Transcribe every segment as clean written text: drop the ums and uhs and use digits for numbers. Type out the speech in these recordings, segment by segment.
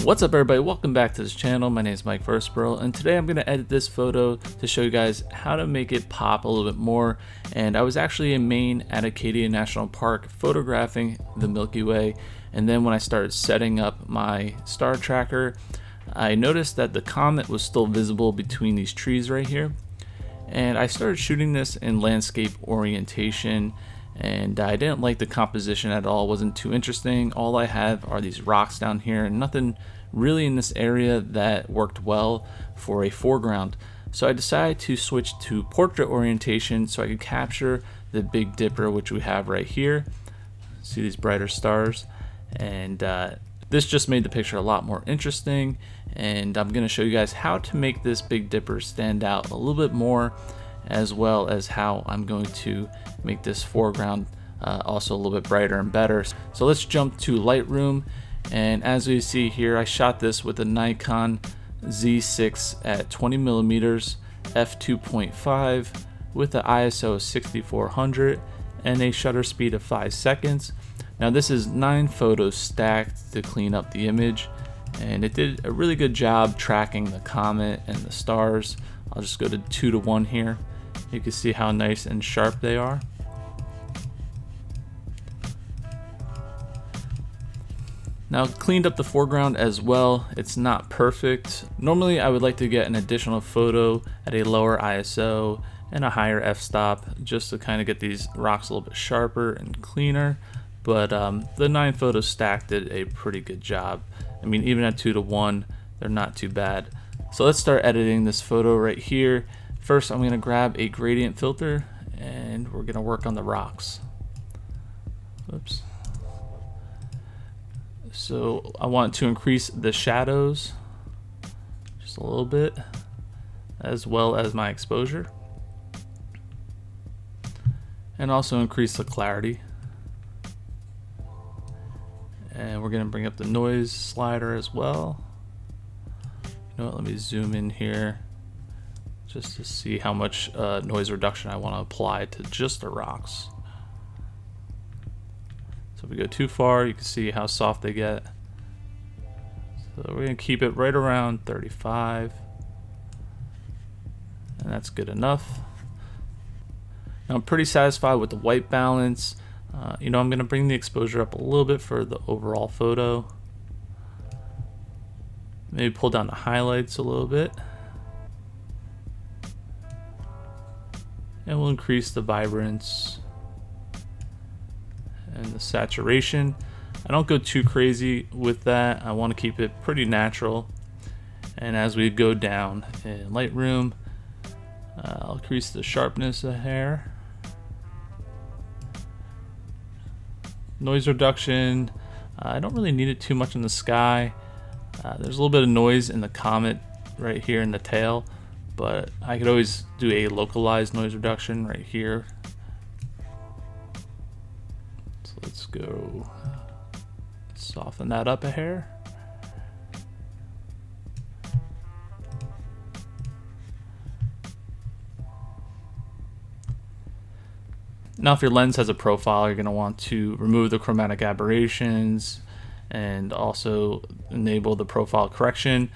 What's up everybody, welcome back to this channel. My name is Mike Versborough, and today I'm going to edit this photo to show you guys how to make it pop a little bit more. And I was actually in Maine at Acadia National Park photographing the Milky Way, and then when I started setting up my star tracker, I noticed that the comet was still visible between these trees right here. And I started shooting this in landscape orientation, and I didn't like the composition at all. It wasn't too interesting. All I have are these rocks down here and nothing really in this area that worked well for a foreground. So I decided to switch to portrait orientation so I could capture the Big Dipper, which we have right here. See these brighter stars, and this just made the picture a lot more interesting, and I'm going to show you guys how to make this Big Dipper stand out a little bit more, as well as how I'm going to make this foreground also a little bit brighter and better. So let's jump to Lightroom, and as we see here, I shot this with a Nikon Z6 at 20mm f2.5 with the ISO of 6400 and a shutter speed of 5 seconds. Now this is 9 photos stacked to clean up the image, and it did a really good job tracking the comet and the stars. I'll just go to 2:1 here. You can see how nice and sharp they are. Now cleaned up the foreground as well. It's not perfect. Normally I would like to get an additional photo at a lower ISO and a higher f-stop just to kind of get these rocks a little bit sharper and cleaner. But the 9 photos stacked did a pretty good job. I mean, even at 2:1, they're not too bad. So let's start editing this photo right here. First, I'm going to grab a gradient filter and we're going to work on the rocks. Oops. So I want to increase the shadows just a little bit, as well as my exposure, and also increase the clarity. And we're going to bring up the noise slider as well. You know what, let me zoom in here just to see how much noise reduction I want to apply to just the rocks. So if we go too far, you can see how soft they get. So we're going to keep it right around 35, and that's good enough. Now I'm pretty satisfied with the white balance. You know, I'm going to bring the exposure up a little bit for the overall photo. Maybe pull down the highlights a little bit. And we'll increase the vibrance and the saturation. I don't go too crazy with that. I want to keep it pretty natural. And as we go down in Lightroom, I'll increase the sharpness a hair. Noise reduction, I don't really need it too much in the sky. There's a little bit of noise in the comet right here in the tail, but I could always do a localized noise reduction right here. So let's go soften that up a hair. Now if your lens has a profile, you're going to want to remove the chromatic aberrations and also enable the profile correction.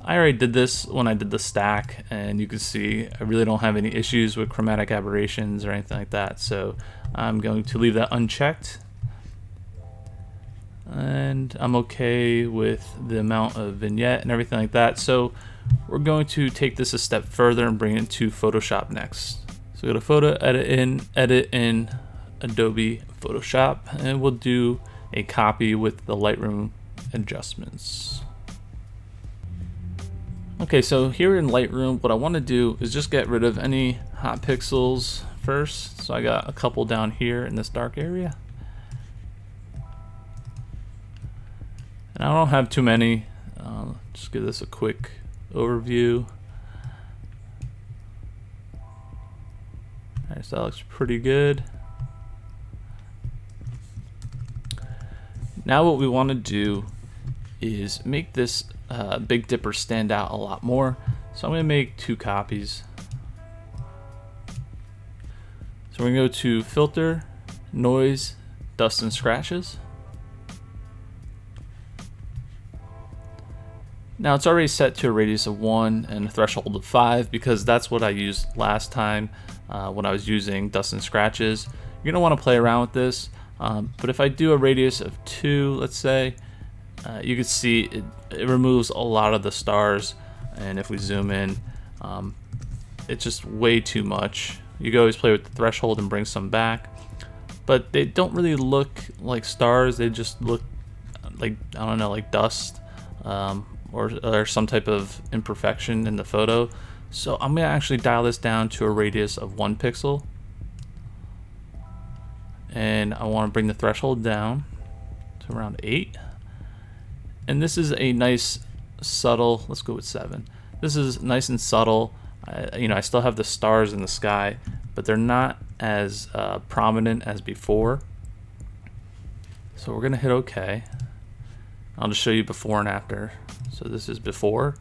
I already did this when I did the stack, and you can see I really don't have any issues with chromatic aberrations or anything like that, so I'm going to leave that unchecked. And I'm okay with the amount of vignette and everything like that, so we're going to take this a step further and bring it to Photoshop next. So go to Photo, edit in Adobe Photoshop, and we'll do a copy with the Lightroom Adjustments. Okay, so here in Lightroom, what I want to do is just get rid of any hot pixels first. So I got a couple down here in this dark area. And I don't have too many. Just give this a quick overview. Alright, so that looks pretty good. Now what we want to do is make this Big Dipper stand out a lot more. So I'm going to make 2 copies. So we're going to go to Filter, Noise, Dust and Scratches. Now it's already set to a radius of 1 and a threshold of 5 because that's what I used last time when I was using dust and scratches. You're going to want to play around with this, but if I do a radius of 2, let's say, you can see it removes a lot of the stars, and if we zoom in, it's just way too much. You can always play with the threshold and bring some back, but they don't really look like stars. They just look like, I don't know, like dust, or some type of imperfection in the photo. So I'm going to actually dial this down to a radius of 1 pixel, and I want to bring the threshold down to around 8. And this is a nice subtle, let's go with 7. This is nice and subtle. I still have the stars in the sky, but they're not as prominent as before. So we're gonna hit OK. I'll just show you before and after. So this is before.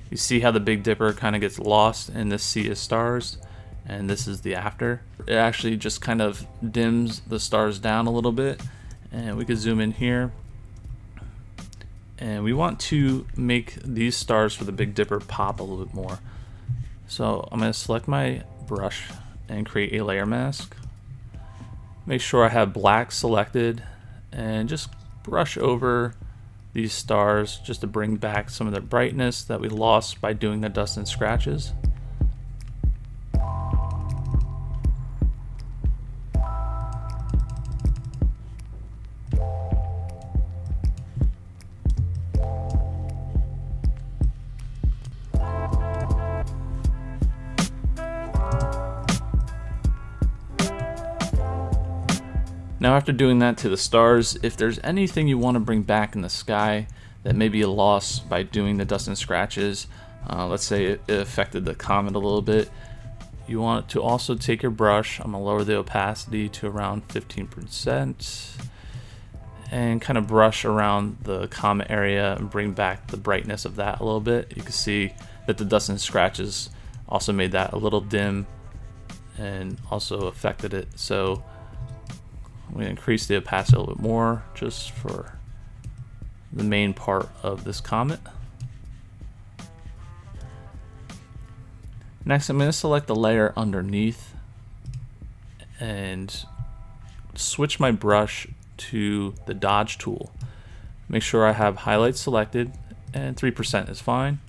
You see how the Big Dipper kind of gets lost in this sea of stars, and this is the after. It actually just kind of dims the stars down a little bit, and we could zoom in here. And we want to make these stars for the Big Dipper pop a little bit more. So I'm going to select my brush and create a layer mask. Make sure I have black selected and just brush over these stars just to bring back some of the brightness that we lost by doing the dust and scratches. Now after doing that to the stars, if there's anything you want to bring back in the sky that may be a loss by doing the dust and scratches, let's say it affected the comet a little bit, you want to also take your brush, I'm going to lower the opacity to around 15% and kind of brush around the comet area and bring back the brightness of that a little bit. You can see that the dust and scratches also made that a little dim and also affected it. So I'm going to increase the opacity a little bit more just for the main part of this comet. Next, I'm going to select the layer underneath and switch my brush to the dodge tool. Make sure I have highlight selected, and 3% is fine.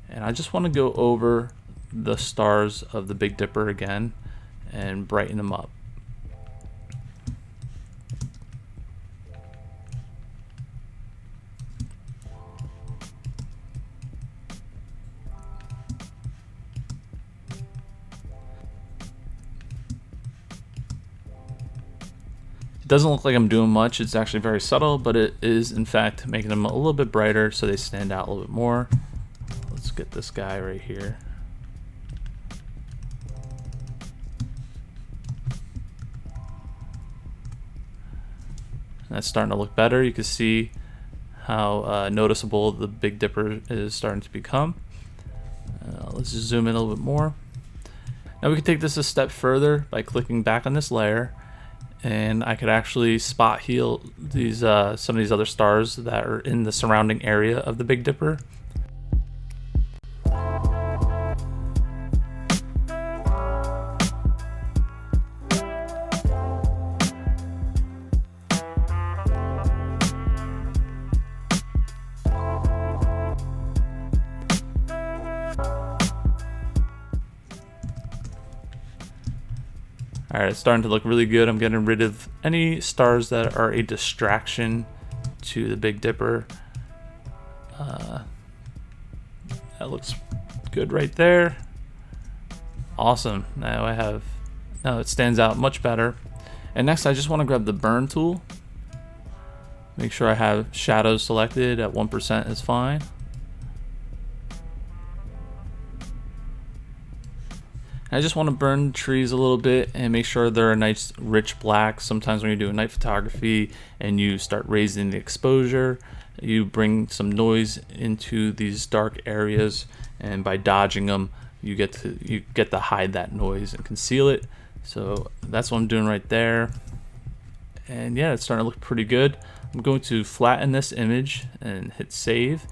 And I just want to go over the stars of the Big Dipper again and brighten them up. It doesn't look like I'm doing much. It's actually very subtle, but it is in fact making them a little bit brighter so they stand out a little bit more. Let's get this guy right here. That's starting to look better. You can see how noticeable the Big Dipper is starting to become. Let's just zoom in a little bit more. Now we can take this a step further by clicking back on this layer, and I could actually spot heal these some of these other stars that are in the surrounding area of the Big Dipper. Alright, it's starting to look really good. I'm getting rid of any stars that are a distraction to the Big Dipper. That looks good right there. Awesome. Now it stands out much better. And next I just want to grab the burn tool. Make sure I have shadows selected at 1% is fine. I just want to burn trees a little bit and make sure they're a nice rich black. Sometimes when you're doing night photography and you start raising the exposure, you bring some noise into these dark areas, and by dodging them you get to hide that noise and conceal it. So that's what I'm doing right there. and yeah, it's starting to look pretty good. I'm going to flatten this image and hit save.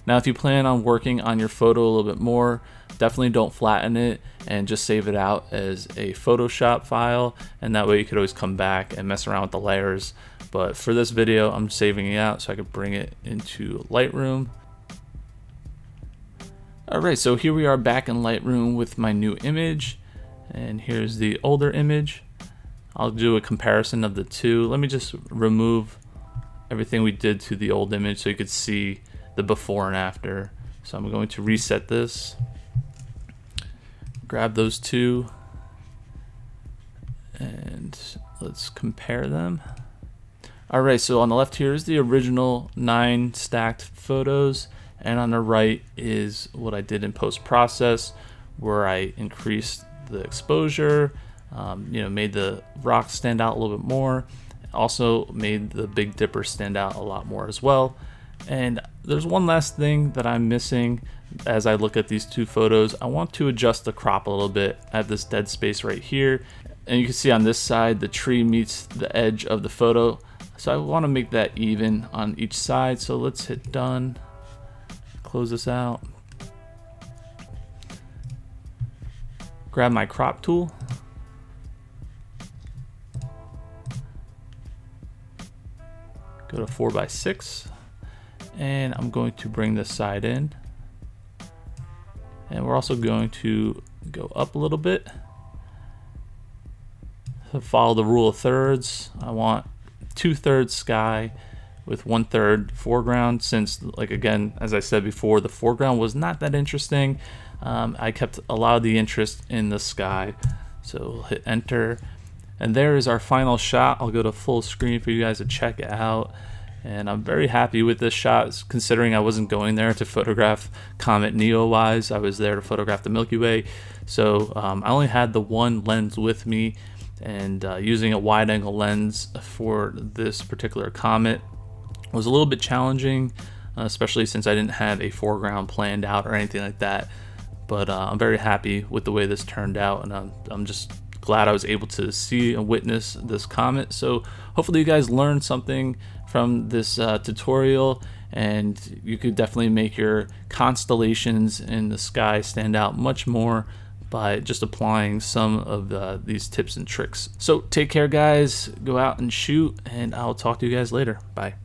Now if you plan on working on your photo a little bit more, definitely don't flatten it and just save it out as a Photoshop file, and that way you could always come back and mess around with the layers. But for this video, I'm saving it out so I could bring it into Lightroom. Alright, so here we are back in Lightroom with my new image, and here's the older image. I'll do a comparison of the two. Let me just remove everything we did to the old image so you could see the before and after. So I'm going to reset this, grab those two, and let's compare them. Alright, so on the left here is the original 9 stacked photos, and on the right is what I did in post-process, where I increased the exposure, made the rocks stand out a little bit more, also made the Big Dipper stand out a lot more as well. And there's one last thing that I'm missing as I look at these two photos. I want to adjust the crop a little bit. I have this dead space right here, and you can see on this side the tree meets the edge of the photo, so I want to make that even on each side. So let's hit done, close this out, grab my crop tool, go to 4:6, and I'm going to bring this side in, and we're also going to go up a little bit. So follow the rule of thirds. I want 2/3 sky with 1/3 foreground, since, like, again, as I said before, the foreground was not that interesting. I kept a lot of the interest in the sky. So we'll hit enter, and there is our final shot. I'll go to full screen for you guys to check it out, and I'm very happy with this shot, considering I wasn't going there to photograph Comet Neowise. I was there to photograph the Milky Way. So I only had the one lens with me, and using a wide angle lens for this particular comet was a little bit challenging, especially since I didn't have a foreground planned out or anything like that. But I'm very happy with the way this turned out, and I'm just glad I was able to see and witness this comet. So hopefully you guys learned something from this tutorial, and you could definitely make your constellations in the sky stand out much more by just applying some of these tips and tricks. So take care, guys, go out and shoot, and I'll talk to you guys later. Bye.